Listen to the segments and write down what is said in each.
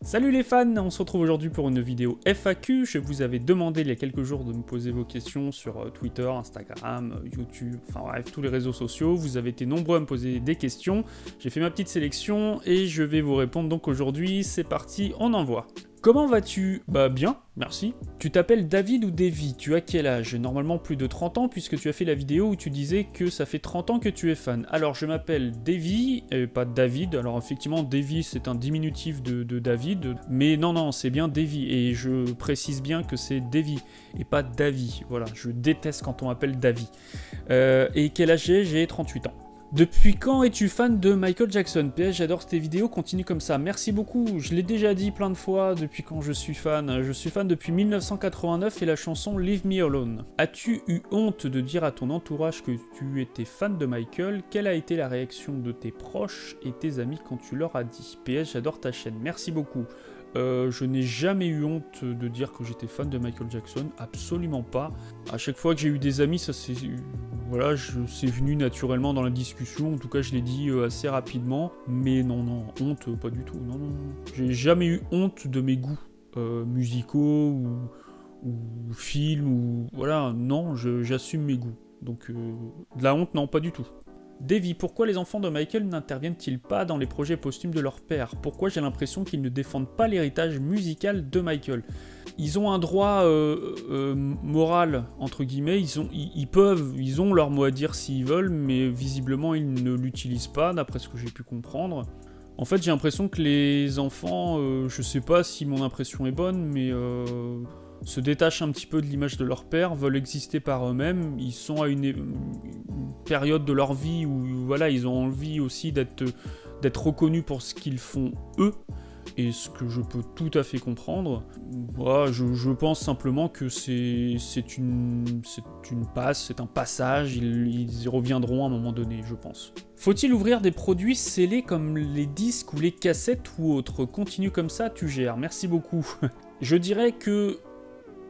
Salut les fans, on se retrouve aujourd'hui pour une vidéo FAQ. Je vous avais demandé il y a quelques jours de me poser vos questions sur Twitter, Instagram, YouTube, enfin bref, tous les réseaux sociaux. Vous avez été nombreux à me poser des questions. J'ai fait ma petite sélection et je vais vous répondre donc aujourd'hui. C'est parti, on envoie. Comment vas-tu? Bah bien, merci. Tu t'appelles David ou Davy? Tu as quel âge? Normalement plus de 30 ans puisque tu as fait la vidéo où tu disais que ça fait 30 ans que tu es fan. Alors je m'appelle Davy, et pas David. Alors effectivement Davy c'est un diminutif de David. Mais non, c'est bien Davy. Et je précise bien que c'est Davy et pas Davy. Voilà, je déteste quand on m'appelle Davy. Et quel âge j'ai? J'ai 38 ans. Depuis quand es-tu fan de Michael Jackson? PS, j'adore tes vidéos, continue comme ça. Merci beaucoup, je l'ai déjà dit plein de fois depuis quand je suis fan. Je suis fan depuis 1989 et la chanson Leave Me Alone. As-tu eu honte de dire à ton entourage que tu étais fan de Michael? Quelle a été la réaction de tes proches et tes amis quand tu leur as dit? PS, j'adore ta chaîne, merci beaucoup. Je n'ai jamais eu honte de dire que j'étais fan de Michael Jackson, absolument pas. À chaque fois que j'ai eu des amis, ça c'est... Voilà, c'est venu naturellement dans la discussion, en tout cas je l'ai dit assez rapidement. Mais non, honte, pas du tout, non. J'ai jamais eu honte de mes goûts musicaux ou films, ou... Voilà, non, j'assume mes goûts. Donc de la honte, non, pas du tout. Davy, pourquoi les enfants de Michael n'interviennent-ils pas dans les projets posthumes de leur père? Pourquoi j'ai l'impression qu'ils ne défendent pas l'héritage musical de Michael? Ils ont un droit moral, entre guillemets, ils ont leur mot à dire s'ils veulent, mais visiblement ils ne l'utilisent pas, d'après ce que j'ai pu comprendre. En fait, j'ai l'impression que les enfants, je sais pas si mon impression est bonne, mais se détachent un petit peu de l'image de leur père, veulent exister par eux-mêmes, ils sont à une période de leur vie où voilà, ils ont envie aussi d'être reconnus pour ce qu'ils font eux, et ce que je peux tout à fait comprendre. Voilà, je pense simplement que c'est une passe, c'est un passage, ils reviendront à un moment donné, je pense. Faut-il ouvrir des produits scellés comme les disques ou les cassettes ou autres? Continue comme ça, tu gères, merci beaucoup. Je dirais que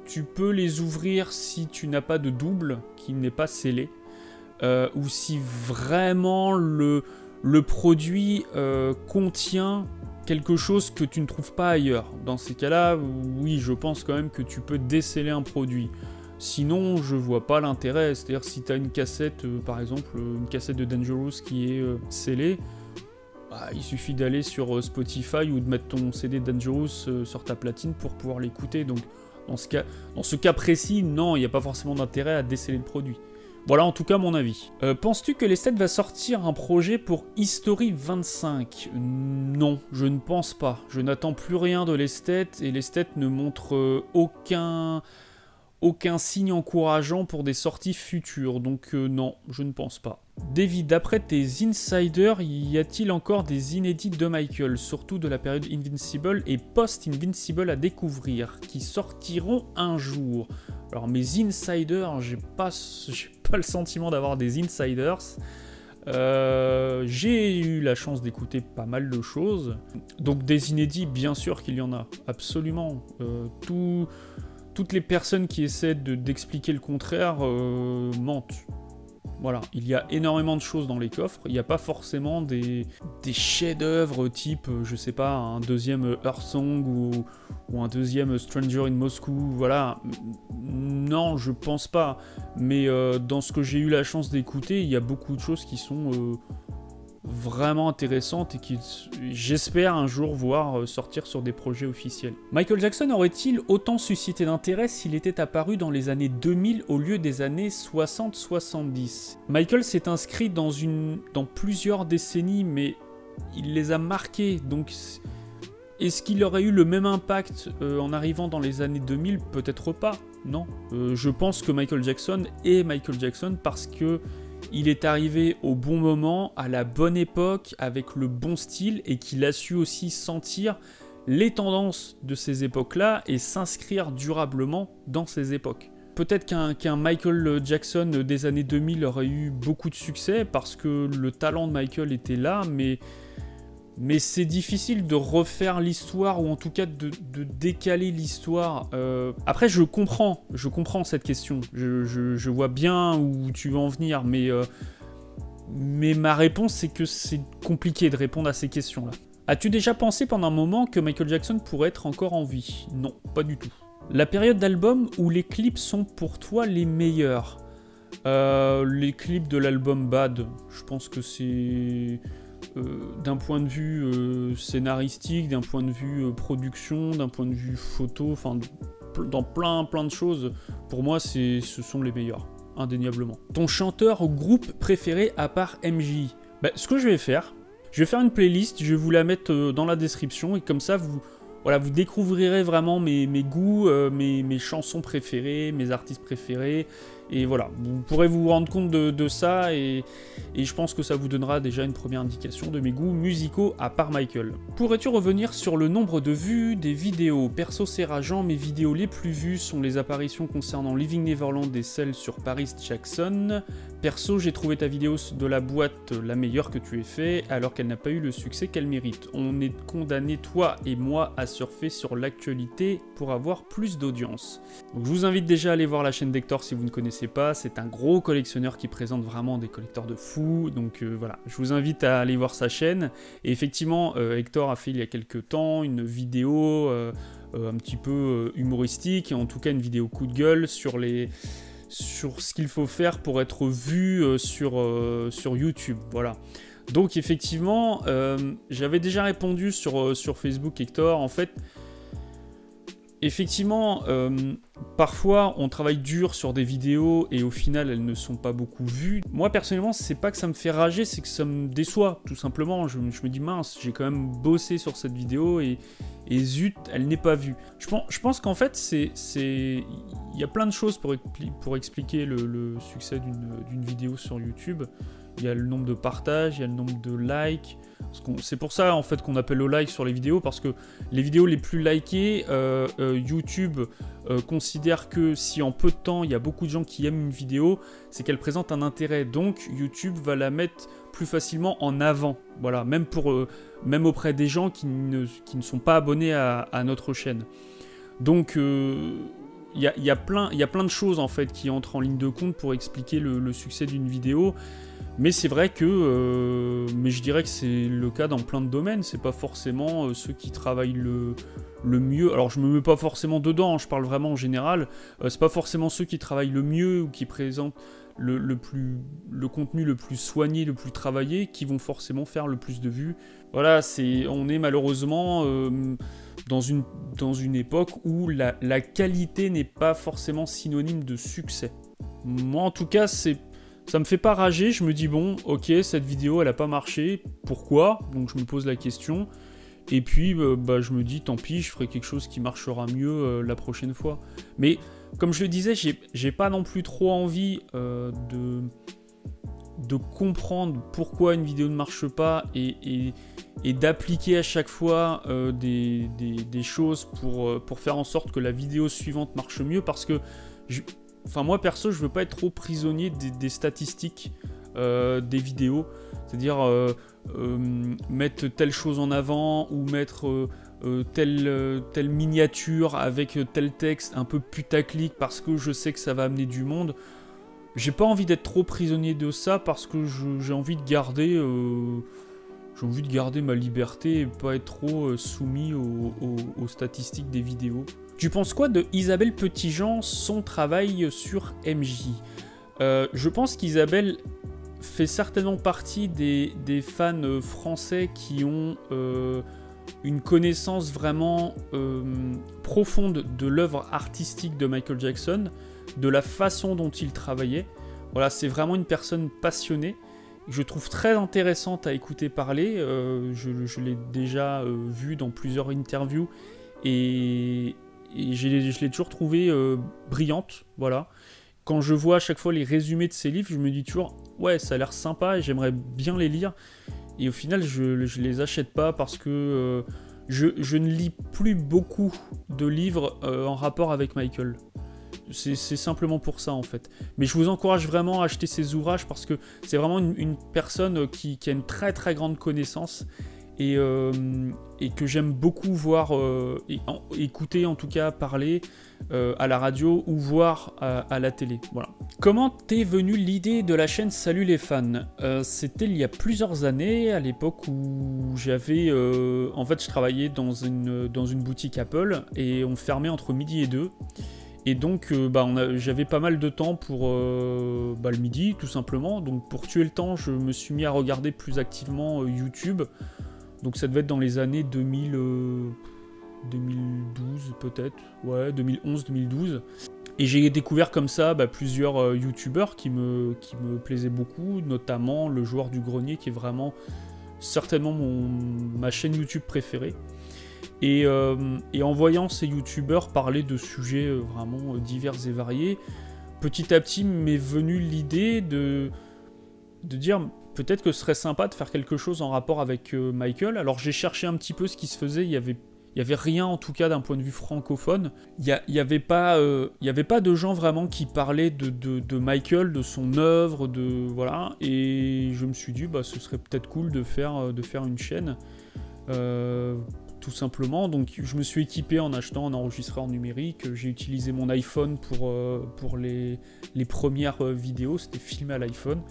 tu peux les ouvrir si tu n'as pas de double, qui n'est pas scellé, ou si vraiment le produit contient quelque chose que tu ne trouves pas ailleurs. Dans ces cas-là, oui, je pense quand même que tu peux déceler un produit. Sinon, je vois pas l'intérêt. C'est-à-dire, si tu as une cassette, par exemple, une cassette de Dangerous qui est scellée, bah, il suffit d'aller sur Spotify ou de mettre ton CD Dangerous sur ta platine pour pouvoir l'écouter. Donc, dans ce cas précis, non, il n'y a pas forcément d'intérêt à déceler le produit. Voilà en tout cas mon avis. Penses-tu que l'Esthète va sortir un projet pour History 25? Non, je ne pense pas. Je n'attends plus rien de l'Esthète et l'Esthète ne montre aucun signe encourageant pour des sorties futures. Donc non, je ne pense pas. Davy, d'après tes insiders, y a-t-il encore des inédits de Michael, surtout de la période Invincible et post-Invincible à découvrir, qui sortiront un jour? Alors mes insiders, j'ai pas le sentiment d'avoir des insiders. J'ai eu la chance d'écouter pas mal de choses. Donc des inédits, bien sûr qu'il y en a, absolument. Toutes les personnes qui essaient d'expliquer le contraire mentent. Voilà, il y a énormément de choses dans les coffres, il n'y a pas forcément des chefs-d'œuvre type, je sais pas, un deuxième Earth Song ou un deuxième Stranger in Moscow, voilà. Non, je pense pas, mais dans ce que j'ai eu la chance d'écouter, il y a beaucoup de choses qui sont vraiment intéressantes et qui, j'espère un jour voir sortir sur des projets officiels. Michael Jackson aurait-il autant suscité d'intérêt s'il était apparu dans les années 2000 au lieu des années 60-70? Michael s'est inscrit dans plusieurs décennies, mais il les a marquées, donc est-ce qu'il aurait eu le même impact en arrivant dans les années 2000? Peut-être pas, non. Je pense que Michael Jackson est Michael Jackson parce que il est arrivé au bon moment, à la bonne époque, avec le bon style, et qu'il a su aussi sentir les tendances de ces époques-là et s'inscrire durablement dans ces époques. Peut-être qu'un Michael Jackson des années 2000 aurait eu beaucoup de succès parce que le talent de Michael était là, mais c'est difficile de refaire l'histoire, ou en tout cas de décaler l'histoire. Après, je comprends cette question. Je vois bien où tu veux en venir, mais ma réponse, c'est que c'est compliqué de répondre à ces questions-là. As-tu déjà pensé pendant un moment que Michael Jackson pourrait être encore en vie? Non, pas du tout. La période d'album où les clips sont pour toi les meilleurs? Les clips de l'album Bad, je pense que c'est d'un point de vue scénaristique, d'un point de vue production, d'un point de vue photo, enfin dans plein de choses, pour moi ce sont les meilleurs, indéniablement. Ton chanteur ou groupe préféré à part MJ? Ce que je vais faire une playlist, je vais vous la mettre dans la description, et comme ça vous découvrirez vraiment mes goûts, mes chansons préférées, mes artistes préférés, et voilà, vous pourrez vous rendre compte de ça, et je pense que ça vous donnera déjà une première indication de mes goûts musicaux à part Michael. Pourrais-tu revenir sur le nombre de vues des vidéos? Perso c'est rageant, mes vidéos les plus vues sont les apparitions concernant Living Neverland et celles sur Paris Jackson. Perso, j'ai trouvé ta vidéo de la boîte la meilleure que tu aies fait, alors qu'elle n'a pas eu le succès qu'elle mérite. On est condamnés, toi et moi, à surfer sur l'actualité pour avoir plus d'audience. Donc je vous invite déjà à aller voir la chaîne d'Hector si vous ne connaissez pas. C'est un gros collectionneur qui présente vraiment des collecteurs de fous. Donc voilà, je vous invite à aller voir sa chaîne. Et effectivement, Hector a fait il y a quelques temps une vidéo un petit peu humoristique, en tout cas une vidéo coup de gueule sur ce qu'il faut faire pour être vu sur YouTube, voilà. Donc effectivement, j'avais déjà répondu sur Facebook, Hector, en fait, effectivement, parfois on travaille dur sur des vidéos et au final elles ne sont pas beaucoup vues. Moi personnellement, c'est pas que ça me fait rager, c'est que ça me déçoit, tout simplement. Je me dis mince, j'ai quand même bossé sur cette vidéo et zut, elle n'est pas vue. Je pense qu'en fait, il y a plein de choses pour expliquer le succès d'une vidéo sur YouTube. Il y a le nombre de partages, il y a le nombre de likes. C'est pour ça en fait qu'on appelle le like sur les vidéos, parce que les vidéos les plus likées, YouTube considère que si en peu de temps il y a beaucoup de gens qui aiment une vidéo, c'est qu'elle présente un intérêt. Donc YouTube va la mettre plus facilement en avant. Voilà, même auprès des gens qui ne sont pas abonnés à notre chaîne. Donc il y a plein de choses en fait qui entrent en ligne de compte pour expliquer le succès d'une vidéo. Mais c'est vrai que, mais je dirais que c'est le cas dans plein de domaines. C'est pas forcément ceux qui travaillent le mieux. Alors je me mets pas forcément dedans, hein, je parle vraiment en général. C'est pas forcément ceux qui travaillent le mieux ou qui présentent le contenu le plus soigné, le plus travaillé, qui vont forcément faire le plus de vues. Voilà, on est malheureusement dans une époque où la qualité n'est pas forcément synonyme de succès. Moi en tout cas, ça me fait pas rager, je me dis bon, ok, cette vidéo elle a pas marché, pourquoi? Donc je me pose la question, et puis je me dis tant pis, je ferai quelque chose qui marchera mieux la prochaine fois. Mais comme je le disais, j'ai pas non plus trop envie de comprendre pourquoi une vidéo ne marche pas et d'appliquer à chaque fois des choses pour faire en sorte que la vidéo suivante marche mieux, parce que moi perso, je veux pas être trop prisonnier des statistiques des vidéos, c'est-à-dire mettre telle chose en avant ou mettre telle miniature avec tel texte un peu putaclic parce que je sais que ça va amener du monde. J'ai pas envie d'être trop prisonnier de ça, parce que j'ai envie de garder ma liberté et pas être trop soumis aux statistiques des vidéos. Tu penses quoi de Isabelle Petitjean, son travail sur MJ? Je pense qu'Isabelle fait certainement partie des fans français qui ont une connaissance vraiment profonde de l'œuvre artistique de Michael Jackson, de la façon dont il travaillait. Voilà, c'est vraiment une personne passionnée. Je trouve très intéressante à écouter parler. Je l'ai déjà vu dans plusieurs interviews et je l'ai toujours trouvée brillante. Voilà. Quand je vois à chaque fois les résumés de ses livres, je me dis toujours ouais, ça a l'air sympa et j'aimerais bien les lire. Et au final, je les achète pas parce que je ne lis plus beaucoup de livres en rapport avec Michael. C'est simplement pour ça en fait. Mais je vous encourage vraiment à acheter ses ouvrages parce que c'est vraiment une personne qui a une très très grande connaissance et que j'aime beaucoup voir, écouter en tout cas, parler à la radio ou voir à la télé. Voilà. Comment t'es venue l'idée de la chaîne Salut les fans? C'était il y a plusieurs années, à l'époque où j'avais... en fait, je travaillais dans une boutique Apple et on fermait entre midi et 2. Et donc, j'avais pas mal de temps pour le midi, tout simplement. Donc, pour tuer le temps, je me suis mis à regarder plus activement YouTube. Donc, ça devait être dans les années 2012 peut-être. Ouais, 2011-2012. Et j'ai découvert comme ça plusieurs YouTubeurs qui me plaisaient beaucoup, notamment le Joueur du Grenier, qui est vraiment certainement ma chaîne YouTube préférée. Et en voyant ces youtubeurs parler de sujets vraiment divers et variés, petit à petit m'est venue l'idée de dire peut-être que ce serait sympa de faire quelque chose en rapport avec Michael. Alors j'ai cherché un petit peu ce qui se faisait, il y avait rien en tout cas d'un point de vue francophone. Il y avait pas de gens vraiment qui parlaient de Michael, de son œuvre, voilà. Et je me suis dit ce serait peut-être cool de faire une chaîne. Tout simplement, donc je me suis équipé en achetant un enregistreur numérique, j'ai utilisé mon iPhone pour les premières vidéos, c'était filmé à l'iPhone,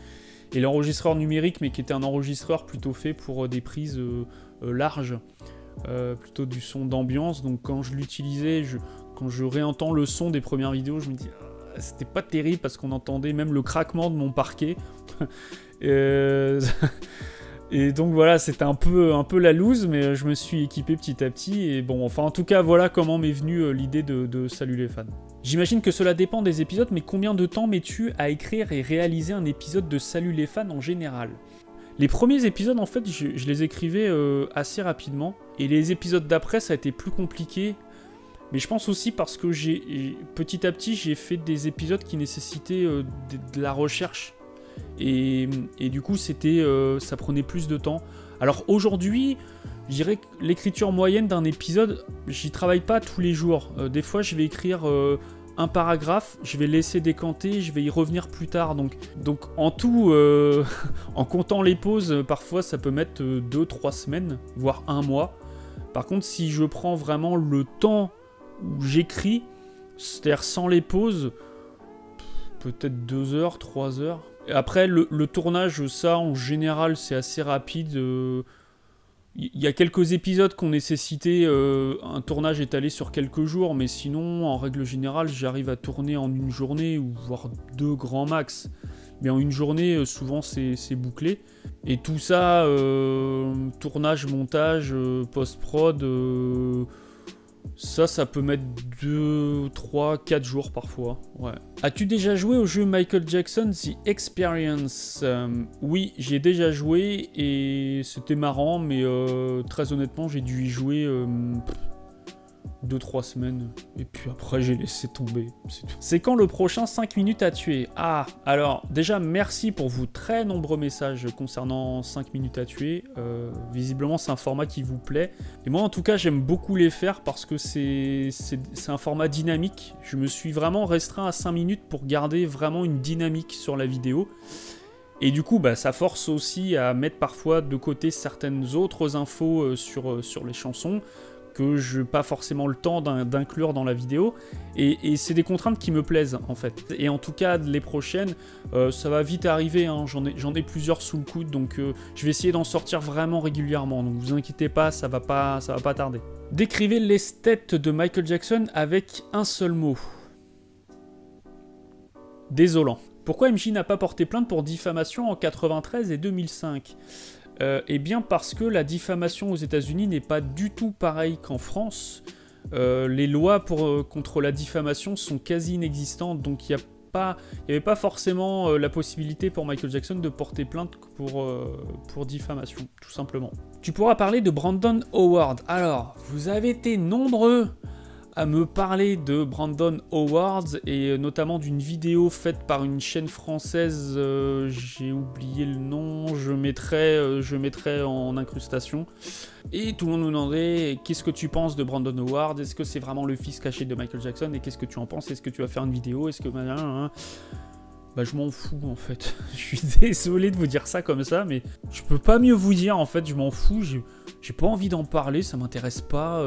et l'enregistreur numérique, mais qui était un enregistreur plutôt fait pour des prises larges, plutôt du son d'ambiance, donc quand je l'utilisais, quand je réentends le son des premières vidéos, je me dis c'était pas terrible parce qu'on entendait même le craquement de mon parquet. Et donc voilà, c'était un peu la loose, mais je me suis équipé petit à petit. Et bon, enfin en tout cas, voilà comment m'est venue l'idée de Salut les fans. J'imagine que cela dépend des épisodes, mais combien de temps mets-tu à écrire et réaliser un épisode de Salut les fans en général? Les premiers épisodes, en fait, je les écrivais assez rapidement. Et les épisodes d'après, ça a été plus compliqué. Mais je pense aussi parce que petit à petit, j'ai fait des épisodes qui nécessitaient de la recherche. Et du coup ça prenait plus de temps. Alors aujourd'hui, je dirais que l'écriture moyenne d'un épisode, j'y travaille pas tous les jours. Des fois je vais écrire un paragraphe, je vais laisser décanter, je vais y revenir plus tard. Donc en tout, en comptant les pauses, parfois ça peut mettre 2-3 semaines, voire 1 mois. Par contre, si je prends vraiment le temps où j'écris, c'est-à-dire sans les pauses, peut-être 2 heures, 3 heures. Après, le tournage, ça, en général, c'est assez rapide. Il y a quelques épisodes qui ont nécessité un tournage étalé sur quelques jours, mais sinon, en règle générale, j'arrive à tourner en une journée, ou voire 2 grands max. Mais en une journée, souvent, c'est bouclé. Et tout ça, tournage, montage, post-prod... Ça peut mettre 2, 3, 4 jours parfois, ouais. As-tu déjà joué au jeu Michael Jackson The Experience? Oui, j'ai déjà joué et c'était marrant, mais très honnêtement, j'ai dû y jouer 2-3 semaines. Et puis après, j'ai laissé tomber, c'est tout. C'est quand le prochain 5 minutes à tuer? Ah, alors, déjà, merci pour vos très nombreux messages concernant 5 minutes à tuer. Visiblement, c'est un format qui vous plaît. Et moi, en tout cas, j'aime beaucoup les faire parce que c'est un format dynamique. Je me suis vraiment restreint à 5 minutes pour garder vraiment une dynamique sur la vidéo. Et du coup, ça force aussi à mettre parfois de côté certaines autres infos sur les chansons que je n'ai pas forcément le temps d'inclure dans la vidéo. Et c'est des contraintes qui me plaisent, en fait. Et en tout cas, les prochaines, ça va vite arriver, hein. J'en ai plusieurs sous le coude, donc je vais essayer d'en sortir vraiment régulièrement. Donc vous inquiétez pas, ça va pas tarder. Décrivez l'esthète de Michael Jackson avec un seul mot. Désolant. Pourquoi MJ n'a pas porté plainte pour diffamation en 93 et 2005 ? Eh bien parce que la diffamation aux États-Unis n'est pas du tout pareille qu'en France. Les lois contre la diffamation sont quasi inexistantes, donc il n'y avait pas forcément la possibilité pour Michael Jackson de porter plainte pour diffamation, tout simplement. Tu pourras parler de Brandon Howard. Alors, vous avez été nombreux à me parler de Brandon Howard et notamment d'une vidéo faite par une chaîne française, j'ai oublié le nom, je mettrai en incrustation. Et tout le monde me demandait qu'est-ce que tu penses de Brandon Howard, est-ce que c'est vraiment le fils caché de Michael Jackson et qu'est-ce que tu en penses, est-ce que tu vas faire une vidéo, est-ce que... Bah je m'en fous en fait. Je suis désolé de vous dire ça comme ça, mais je peux pas mieux vous dire en fait, je m'en fous, j'ai pas envie d'en parler, ça m'intéresse pas,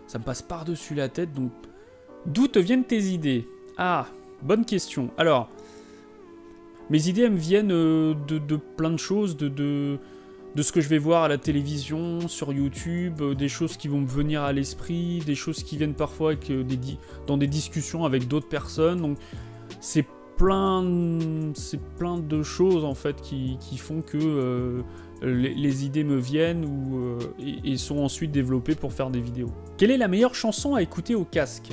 ça me passe par-dessus la tête, donc... D'où te viennent tes idées? Ah, bonne question. Alors, mes idées, elles me viennent de plein de choses, de ce que je vais voir à la télévision, sur YouTube, des choses qui vont me venir à l'esprit, des choses qui viennent parfois avec, dans des discussions avec d'autres personnes, donc c'est plein de choses en fait qui font que les idées me viennent et sont ensuite développées pour faire des vidéos. Quelle est la meilleure chanson à écouter au casque?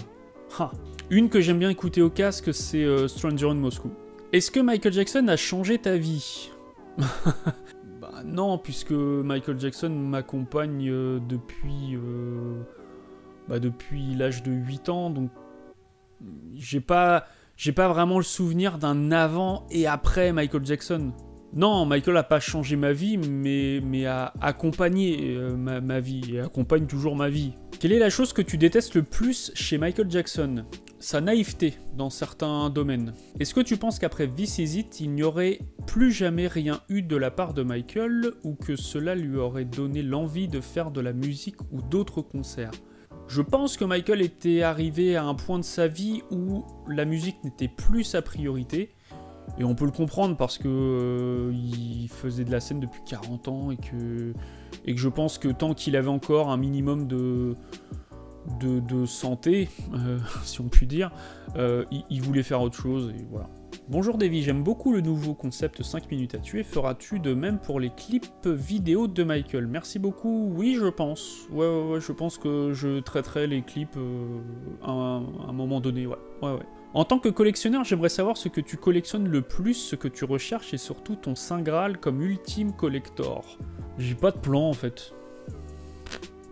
Une que j'aime bien écouter au casque, c'est Stranger in Moscow. Est-ce que Michael Jackson a changé ta vie? Bah non, puisque Michael Jackson m'accompagne depuis l'âge de 8 ans, donc j'ai pas vraiment le souvenir d'un avant et après Michael Jackson. Non, Michael a pas changé ma vie, mais a accompagné ma vie, et accompagne toujours ma vie. Quelle est la chose que tu détestes le plus chez Michael Jackson? Sa naïveté dans certains domaines. Est-ce que tu penses qu'après This Is It, il n'y aurait plus jamais rien eu de la part de Michael, ou que cela lui aurait donné l'envie de faire de la musique ou d'autres concerts? Je pense que Michael était arrivé à un point de sa vie où la musique n'était plus sa priorité. Et on peut le comprendre parce que il faisait de la scène depuis 40 ans et que je pense que tant qu'il avait encore un minimum de santé, si on peut dire, il voulait faire autre chose et voilà. Bonjour Davy, j'aime beaucoup le nouveau concept 5 minutes à tuer. Feras-tu de même pour les clips vidéo de Michael? Merci beaucoup. Oui, je pense. Ouais, je pense que je traiterai les clips à un moment donné. Ouais. En tant que collectionneur, j'aimerais savoir ce que tu collectionnes le plus, ce que tu recherches et surtout ton Saint Graal comme ultime collector. J'ai pas de plan en fait.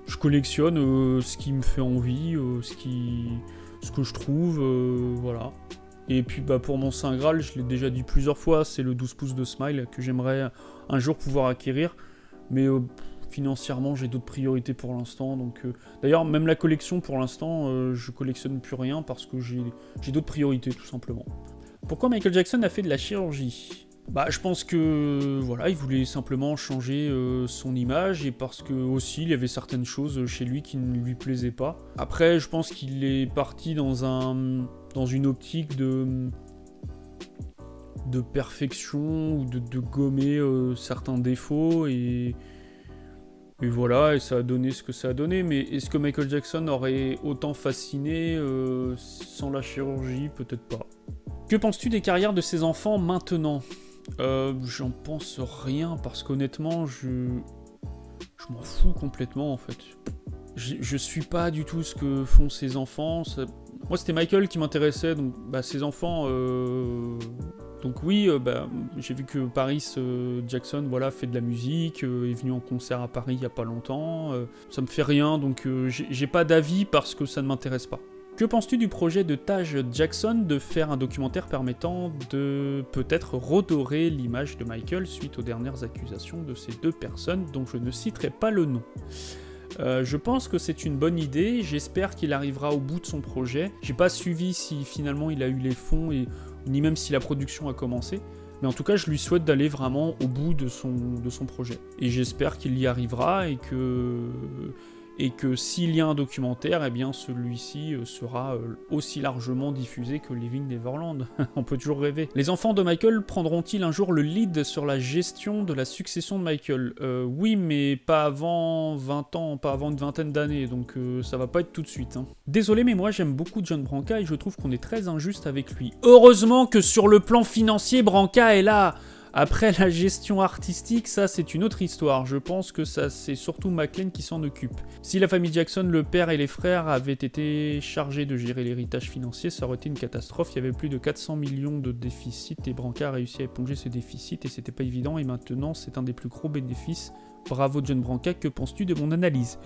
Je collectionne ce qui me fait envie, ce que je trouve, voilà. Et puis bah, pour mon Saint Graal, je l'ai déjà dit plusieurs fois, c'est le 12 pouces de Smile que j'aimerais un jour pouvoir acquérir. Mais financièrement, j'ai d'autres priorités pour l'instant. Donc, d'ailleurs, même la collection, pour l'instant, je collectionne plus rien parce que j'ai d'autres priorités, tout simplement. Pourquoi Michael Jackson a fait de la chirurgie? Bah, je pense que voilà, il voulait simplement changer son image et parce que aussi il y avait certaines choses chez lui qui ne lui plaisaient pas. Après, je pense qu'il est parti dans une optique de perfection ou de gommer certains défauts et voilà, et ça a donné ce que ça a donné. Mais est-ce que Michael Jackson aurait autant fasciné sans la chirurgie? Peut-être pas. Que penses-tu des carrières de ses enfants maintenant? J'en pense rien parce qu'honnêtement, je m'en fous complètement en fait. Je suis pas du tout ce que font ses enfants. Moi, c'était Michael qui m'intéressait, donc bah, ses enfants. Donc oui, j'ai vu que Paris Jackson, voilà, fait de la musique, est venu en concert à Paris il y a pas longtemps. Ça me fait rien, donc j'ai pas d'avis parce que ça ne m'intéresse pas. Que penses-tu du projet de Taj Jackson de faire un documentaire permettant de peut-être redorer l'image de Michael suite aux dernières accusations de ces deux personnes dont je ne citerai pas le nom? Je pense que c'est une bonne idée, j'espère qu'il arrivera au bout de son projet. J'ai pas suivi si finalement il a eu les fonds ni même si la production a commencé. Mais en tout cas, je lui souhaite d'aller vraiment au bout de son projet. Et j'espère qu'il y arrivera et que s'il y a un documentaire, eh bien celui-ci sera aussi largement diffusé que Leaving Neverland. On peut toujours rêver. Les enfants de Michael prendront-ils un jour le lead sur la gestion de la succession de Michael? Oui, mais pas avant 20 ans, pas avant une vingtaine d'années, donc ça va pas être tout de suite. Hein. Désolé, mais moi j'aime beaucoup John Branca et je trouve qu'on est très injuste avec lui. Heureusement que sur le plan financier, Branca est là. Après la gestion artistique, ça c'est une autre histoire. Je pense que ça c'est surtout McLean qui s'en occupe. Si la famille Jackson, le père et les frères avaient été chargés de gérer l'héritage financier, ça aurait été une catastrophe. Il y avait plus de 400 millions de déficit et Branca a réussi à éponger ce déficit et c'était pas évident et maintenant c'est un des plus gros bénéfices. Bravo John Branca, que penses-tu de mon analyse?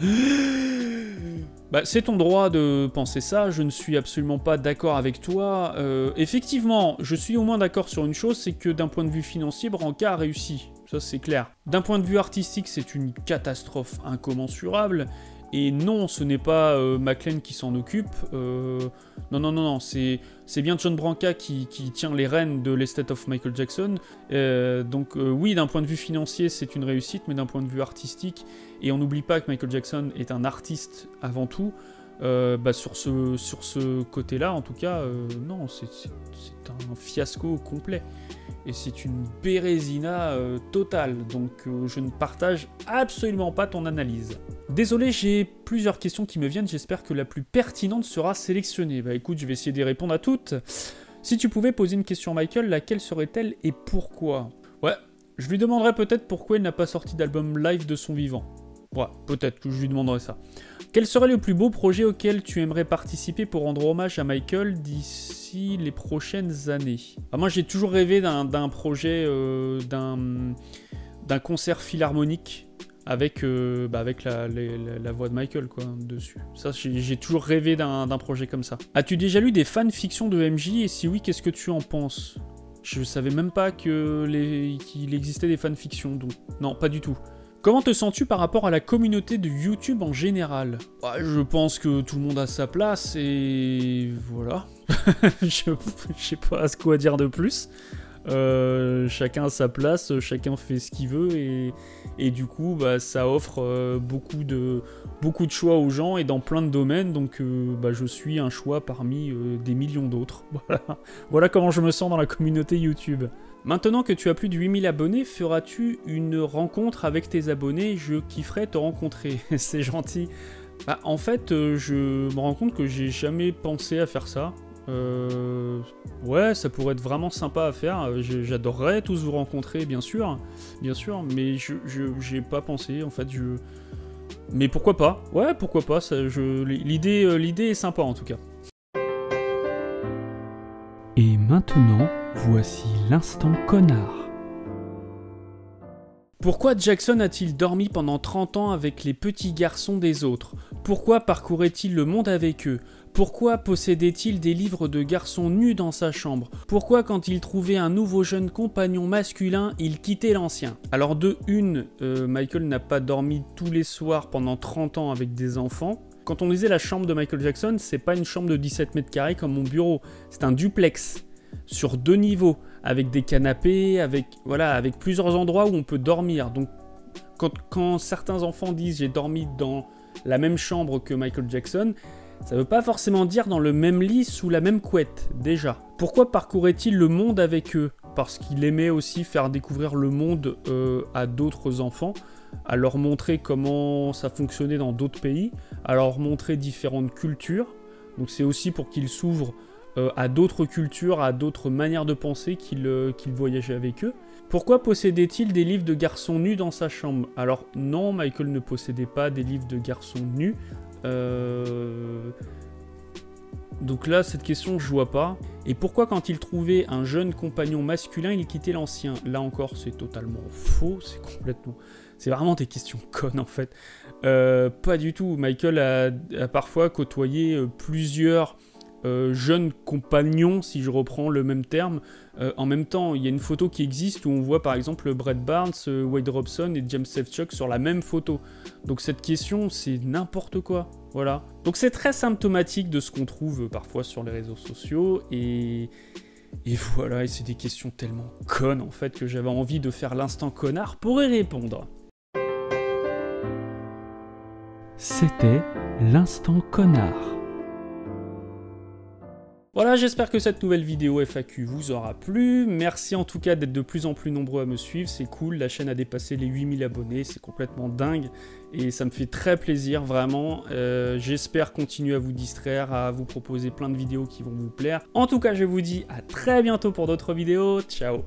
Bah, c'est ton droit de penser ça, je ne suis absolument pas d'accord avec toi. Effectivement, je suis au moins d'accord sur une chose, c'est que d'un point de vue financier, Branca a réussi. Ça, c'est clair. D'un point de vue artistique, c'est une catastrophe incommensurable. Et non, ce n'est pas McLean qui s'en occupe. Non, c'est bien John Branca qui tient les rênes de l'estate of Michael Jackson. Donc oui, d'un point de vue financier, c'est une réussite, mais d'un point de vue artistique, et on n'oublie pas que Michael Jackson est un artiste avant tout, sur ce côté-là, en tout cas, non, c'est un fiasco complet. Et c'est une bérésina totale, donc je ne partage absolument pas ton analyse. Désolé, j'ai plusieurs questions qui me viennent, j'espère que la plus pertinente sera sélectionnée. Bah écoute, je vais essayer d'y répondre à toutes. Si tu pouvais poser une question à Michael, laquelle serait-elle et pourquoi? Ouais, je lui demanderais peut-être pourquoi il n'a pas sorti d'album live de son vivant. Ouais, peut-être que je lui demanderais ça. Quel serait le plus beau projet auquel tu aimerais participer pour rendre hommage à Michael d'ici les prochaines années? Moi, j'ai toujours rêvé d'un projet, d'un concert philharmonique avec la voix de Michael, quoi, dessus. Ça, j'ai toujours rêvé d'un projet comme ça. As-tu déjà lu des fanfictions de MJ, et si oui, qu'est-ce que tu en penses? Je savais même pas qu'il existait des fanfictions, donc non, pas du tout. Comment te sens-tu par rapport à la communauté de YouTube en général? Je pense que tout le monde a sa place et voilà. Je sais pas quoi dire de plus. Chacun a sa place, chacun fait ce qu'il veut et du coup ça offre beaucoup de choix aux gens et dans plein de domaines, donc je suis un choix parmi des millions d'autres. Voilà comment je me sens dans la communauté YouTube. Maintenant que tu as plus de 8000 abonnés, feras-tu une rencontre avec tes abonnés? Je kifferais te rencontrer. C'est gentil. En fait, je me rends compte que j'ai jamais pensé à faire ça. Ouais, ça pourrait être vraiment sympa à faire. J'adorerais tous vous rencontrer, bien sûr, mais j'ai pas pensé, en fait, mais pourquoi pas? Ouais, pourquoi pas, l'idée est sympa, en tout cas. Et maintenant, voici l'instant connard. Pourquoi Jackson a-t-il dormi pendant 30 ans avec les petits garçons des autres? Pourquoi parcourait-il le monde avec eux? Pourquoi possédait-il des livres de garçons nus dans sa chambre? Pourquoi quand il trouvait un nouveau jeune compagnon masculin, il quittait l'ancien? Alors de une, Michael n'a pas dormi tous les soirs pendant 30 ans avec des enfants. Quand on disait la chambre de Michael Jackson, c'est pas une chambre de 17 mètres carrés comme mon bureau, c'est un duplex sur 2 niveaux, avec des canapés, avec plusieurs endroits où on peut dormir. Donc quand certains enfants disent j'ai dormi dans la même chambre que Michael Jackson, ça veut pas forcément dire dans le même lit sous la même couette, déjà. Pourquoi parcourait-il le monde avec eux? Parce qu'il aimait aussi faire découvrir le monde à d'autres enfants, à leur montrer comment ça fonctionnait dans d'autres pays, à leur montrer différentes cultures. Donc c'est aussi pour qu'ils s'ouvrent à d'autres cultures, à d'autres manières de penser qu'il voyageait avec eux. Pourquoi possédait-il des livres de garçons nus dans sa chambre? Alors non, Michael ne possédait pas des livres de garçons nus. Donc là, cette question, je vois pas. Et pourquoi quand il trouvait un jeune compagnon masculin, il quittait l'ancien? Là encore, c'est totalement faux, c'est vraiment des questions connes en fait. Pas du tout. Michael a parfois côtoyé plusieurs jeunes compagnons, si je reprends le même terme, en même temps. Il y a une photo qui existe où on voit par exemple Brett Barnes, Wade Robson et James Safechuck sur la même photo. Donc cette question, c'est n'importe quoi. Voilà. Donc c'est très symptomatique de ce qu'on trouve parfois sur les réseaux sociaux et voilà, et c'est des questions tellement connes en fait que j'avais envie de faire l'instant connard pour y répondre. C'était l'instant connard. Voilà, j'espère que cette nouvelle vidéo FAQ vous aura plu. Merci en tout cas d'être de plus en plus nombreux à me suivre, c'est cool. La chaîne a dépassé les 8000 abonnés, c'est complètement dingue. Et ça me fait très plaisir, vraiment. J'espère continuer à vous distraire, à vous proposer plein de vidéos qui vont vous plaire. En tout cas, je vous dis à très bientôt pour d'autres vidéos. Ciao!